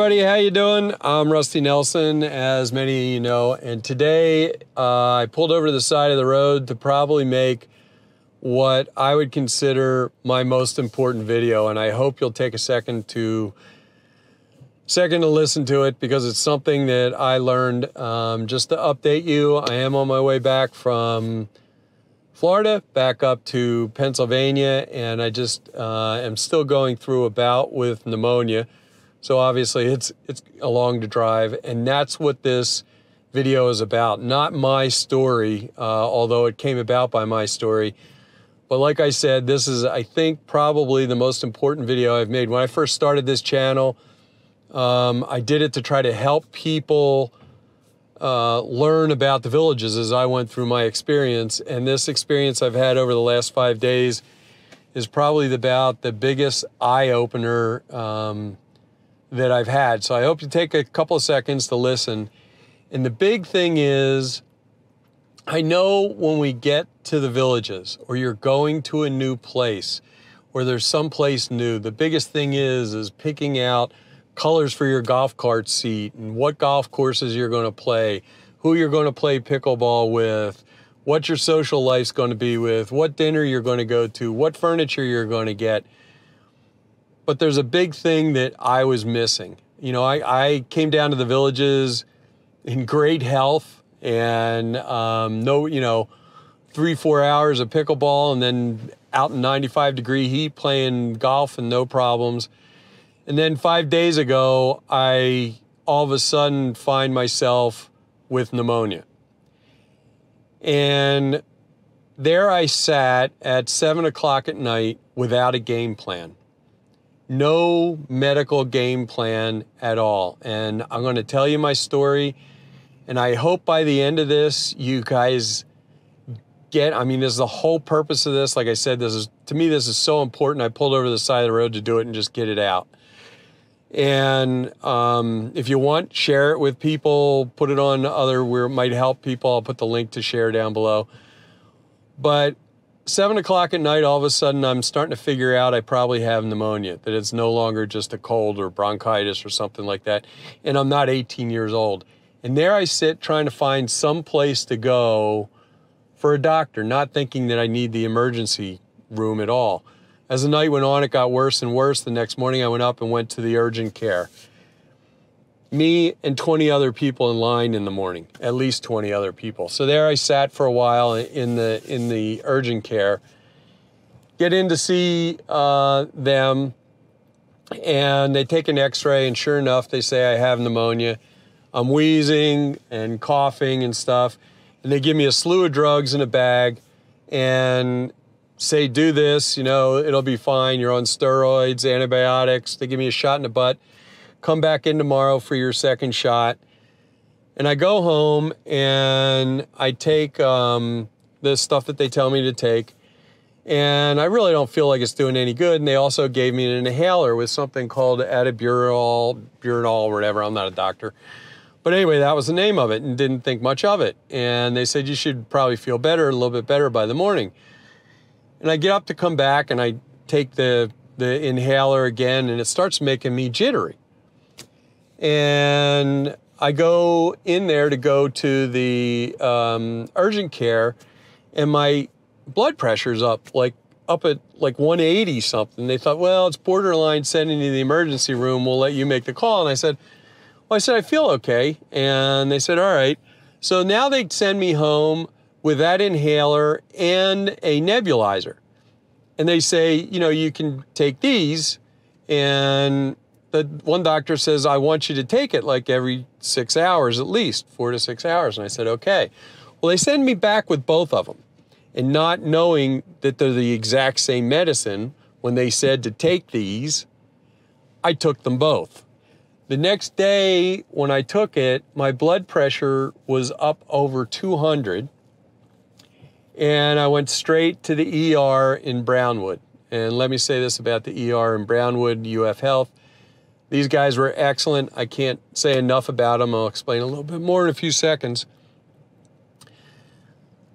everybody, how you doing? I'm Rusty Nelson, as many of you know, and today I pulled over to the side of the road to probably make what I would consider my most important video, and I hope you'll take a second to listen to it, because it's something that I learned. Just to update you, I am on my way back from Florida back up to Pennsylvania, and I just am still going through a bout with pneumonia. So obviously it's a long drive, and that's what this video is about. Not my story, although it came about by my story. But like I said, this is, I think, probably the most important video I've made. When I first started this channel, I did it to try to help people learn about the villages as I went through my experience. And this experience I've had over the last 5 days is probably about the biggest eye-opener that I've had. So I hope you take a couple of seconds to listen. And the big thing is, I know when we get to the villages, or you're going to a new place, or there's some place new, the biggest thing is picking out colors for your golf cart seat, and what golf courses you're going to play, who you're going to play pickleball with, what your social life's going to be with, what dinner you're going to go to, what furniture you're going to get. But there's a big thing that I was missing. You know, I came down to the villages in great health, and no, 3-4 hours of pickleball, and then out in 95-degree heat playing golf and no problems. And then 5 days ago, I all of a sudden find myself with pneumonia. And there I sat at 7 o'clock at night without a game plan. No medical game plan at all. And I'm going to tell you my story. And I hope by the end of this, you guys get, this is the whole purpose of this. Like I said, to me, this is so important. I pulled over the side of the road to do it and just get it out. And if you want, share it with people, put it on where it might help people. I'll put the link to share down below. But 7 o'clock at night, all of a sudden, I'm starting to figure out I probably have pneumonia, that it's no longer just a cold or bronchitis or something like that. And I'm not 18 years old. And there I sit trying to find some place to go for a doctor, not thinking that I need the emergency room at all. As the night went on, it got worse and worse. The next morning, I went up and went to the urgent care. Me and 20 other people in line in the morning, at least 20 other people. So there I sat for a while in the urgent care, get in to see them, and they take an x-ray, and sure enough, they say I have pneumonia. I'm wheezing and coughing and stuff, and they give me a slew of drugs in a bag and say, do this, it'll be fine. You're on steroids, antibiotics. They give me a shot in the butt. Come back in tomorrow for your second shot. And I go home and I take the stuff that they tell me to take, and I really don't feel like it's doing any good. And they also gave me an inhaler with something called buranol, or whatever. I'm not a doctor. But anyway, that was the name of it, and didn't think much of it. And they said, you should probably feel better, a little bit better by the morning. And I get up to come back, and I take the inhaler again, and it starts making me jittery. And I go in there to go to the urgent care, and my blood pressure's up at 180 something. They thought, well, it's borderline sending you to the emergency room. We'll let you make the call. And I said, I feel okay. And they said, all right. So now they send me home with that inhaler and a nebulizer. And they say, you can take these. And the one doctor says, I want you to take it like every 6 hours, at least 4 to 6 hours. And I said, okay. Well, they send me back with both of them. And not knowing that they're the exact same medicine, when they said to take these, I took them both. The next day when I took it, my blood pressure was up over 200, and I went straight to the ER in Brownwood. And let me say this about the ER in Brownwood, UF Health. These guys were excellent. I can't say enough about them. I'll explain a little bit more in a few seconds.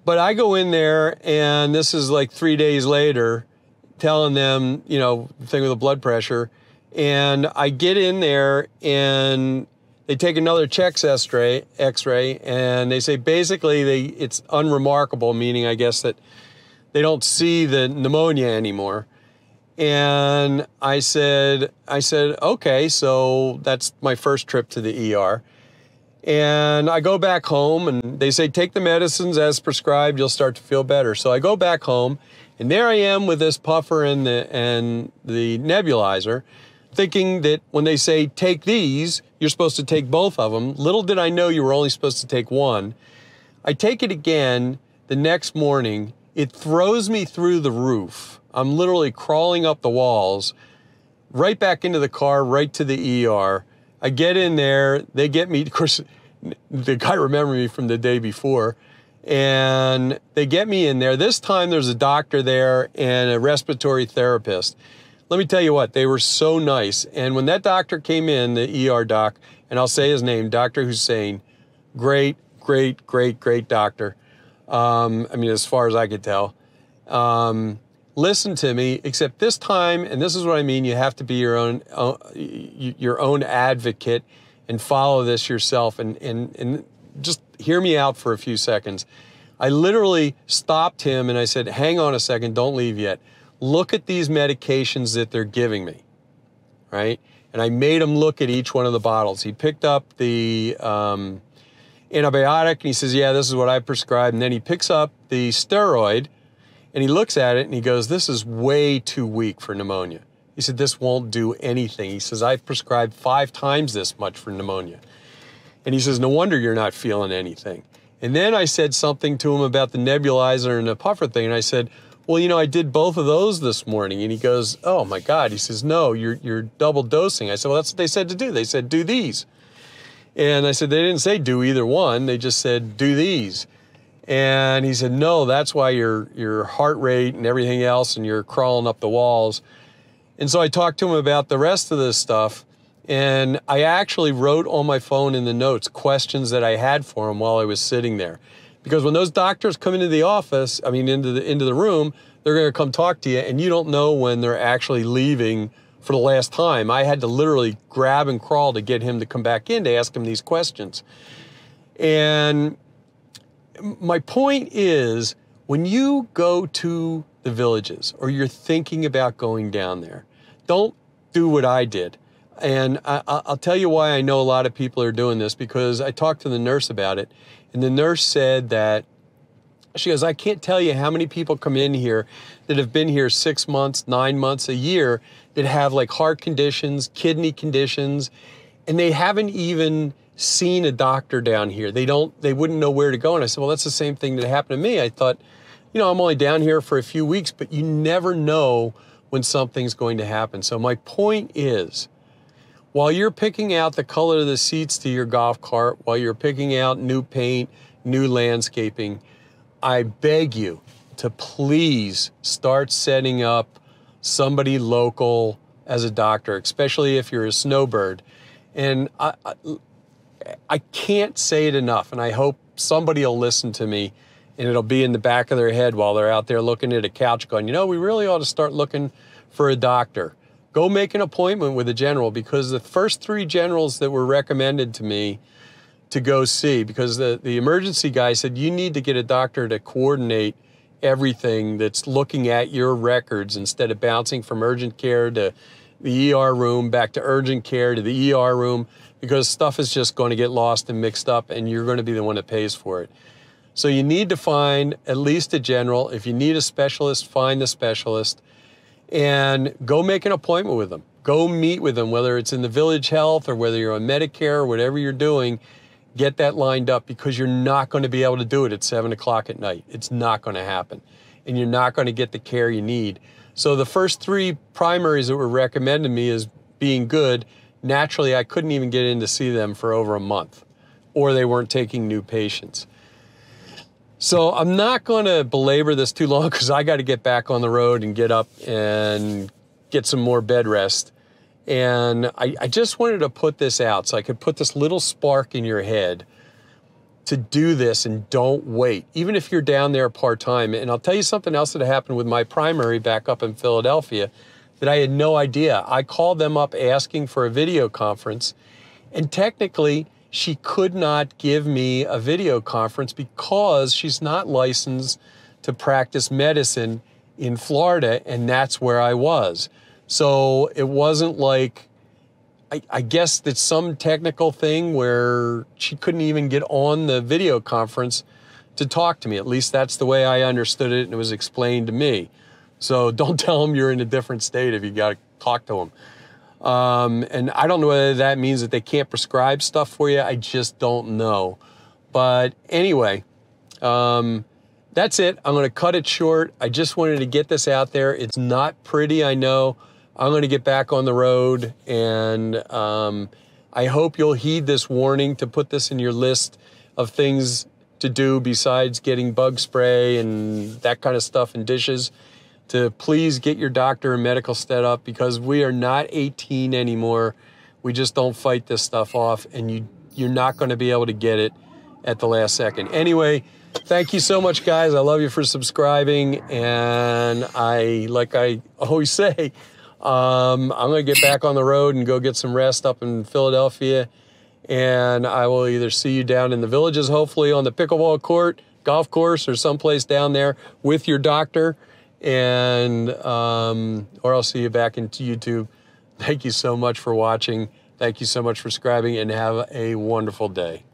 But I go in there, and this is like 3 days later, telling them, the thing with the blood pressure. And I get in there and they take another chest x-ray, and they say basically it's unremarkable, meaning I guess that they don't see the pneumonia anymore. And I said, okay, so that's my first trip to the ER. And I go back home and they say, take the medicines as prescribed, you'll start to feel better. So I go back home and there I am with this puffer and the nebulizer, thinking that when they say take these, you're supposed to take both of them. Little did I know you were only supposed to take one. I take it again the next morning. It throws me through the roof. I'm literally crawling up the walls, right back into the car, right to the ER. I get in there, they get me, of course, the guy remembered me from the day before, and they get me in there. This time there's a doctor there and a respiratory therapist. Let me tell you what, they were so nice. And when that doctor came in, the ER doc, and I'll say his name, Dr. Hussein, great doctor. I mean, as far as I could tell. Listen to me, except this time, and this is what I mean, you have to be your own advocate and follow this yourself, and just hear me out for a few seconds. I literally stopped him and I said, hang on a second, don't leave yet. Look at these medications that they're giving me, right? And I made him look at each one of the bottles. He picked up the antibiotic and he says, yeah, this is what I prescribed. And then he picks up the steroid and he looks at it and he goes, this is way too weak for pneumonia. He said, this won't do anything. He says, I've prescribed 5 times this much for pneumonia. And he says, no wonder you're not feeling anything. And then I said something to him about the nebulizer and the puffer thing. And I said, well, you know, I did both of those this morning. And he goes, oh my God. He says, no, you're double dosing. I said, well, that's what they said to do. They said, do these. And I said, they didn't say do either one. They just said, do these. And he said, no, that's why your heart rate and everything else, and you're crawling up the walls. And so I talked to him about the rest of this stuff. And I actually wrote on my phone in the notes questions that I had for him while I was sitting there. Because when those doctors come into the office, I mean, into the room, they're going to come talk to you, and you don't know when they're actually leaving for the last time. I had to literally grab and crawl to get him to come back in to ask him these questions. And my point is, when you go to the villages or you're thinking about going down there, don't do what I did. And I'll tell you why I know a lot of people are doing this, because I talked to the nurse about it, and the nurse said that, she goes, I can't tell you how many people come in here that have been here 6 months, 9 months, a year, that have like heart conditions, kidney conditions, and they haven't even seen a doctor down here. They wouldn't know where to go. And I said, well, that's the same thing that happened to me. I thought, you know, I'm only down here for a few weeks, but you never know when something's going to happen. So my point is, while you're picking out the color of the seats to your golf cart, while you're picking out new paint, new landscaping, I beg you to please start setting up somebody local as a doctor, especially if you're a snowbird. And I can't say it enough, and I hope somebody will listen to me, and it'll be in the back of their head while they're out there looking at a couch going, you know, we really ought to start looking for a doctor. Go make an appointment with a general, because the first 3 generals that were recommended to me to go see, because the emergency guy said, you need to get a doctor to coordinate everything that's looking at your records instead of bouncing from urgent care to the ER room, back to urgent care to the ER room, because stuff is just going to get lost and mixed up, and you're going to be the one that pays for it. So you need to find at least a general. If you need a specialist, find the specialist. And go make an appointment with them. Go meet with them, whether it's in the Village Health or whether you're on Medicare or whatever you're doing. Get that lined up, because you're not going to be able to do it at 7 o'clock at night. It's not going to happen. And you're not going to get the care you need. So the first 3 primaries that were recommended to me as being good, naturally I couldn't even get in to see them for over a month, or they weren't taking new patients. So I'm not going to belabor this too long, because I got to get back on the road and get up and get some more bed rest. And I just wanted to put this out so I could put this little spark in your head to do this, and don't wait, even if you're down there part-time. And I'll tell you something else that happened with my primary back up in Philadelphia that I had no idea. I called them up asking for a video conference, and technically she could not give me a video conference because she's not licensed to practice medicine in Florida, and that's where I was. So it wasn't like, I guess that's some technical thing where she couldn't even get on the video conference to talk to me. At least that's the way I understood it, and it was explained to me. So don't tell them you're in a different state if you got to talk to them. And I don't know whether that means that they can't prescribe stuff for you. I just don't know. But anyway, that's it. I'm going to cut it short. I just wanted to get this out there. It's not pretty, I know. I'm going to get back on the road, and I hope you'll heed this warning to put this in your list of things to do besides getting bug spray and that kind of stuff in dishes, to please get your doctor and medical set up, because we are not 18 anymore. We just don't fight this stuff off, and you're not going to be able to get it at the last second. Anyway, thank you so much, guys. I love you for subscribing, and like I always say, I'm going to get back on the road and go get some rest up in Philadelphia, and I will either see you down in the Villages, hopefully on the pickleball court, golf course, or someplace down there with your doctor, and or I'll see you back into YouTube. Thank you so much for watching. Thank you so much for subscribing, and have a wonderful day.